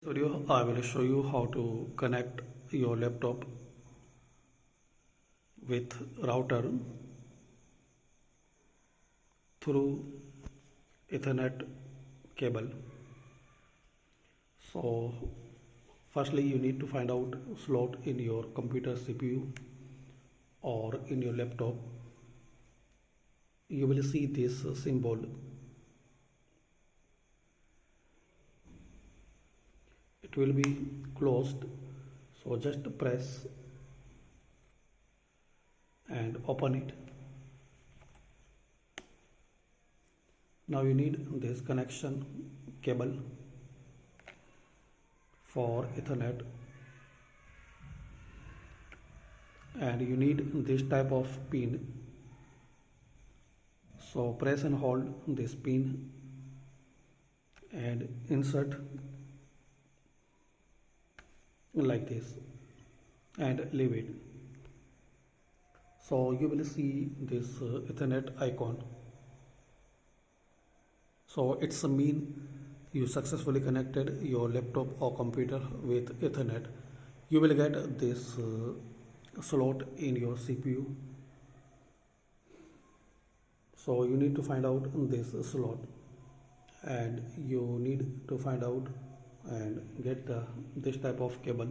Video I will show you how to connect your laptop with router through Ethernet cable. So firstly you need to find out slot in your computer CPU or in your laptop. You will see this symbol. It will be closed, so just press and open it. Now you need this connection cable for Ethernet, and you need this type of pin. So press and hold this pin and insert like this and leave it. So you will see this Ethernet icon. So it's a mean you successfully connected your laptop or computer with Ethernet. You will get this slot in your CPU. So you need to find out this slot, and you need to find out and get this type of cable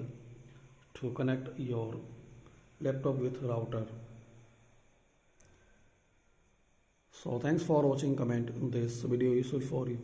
to connect your laptop with router. So thanks for watching. Comment this video useful for you.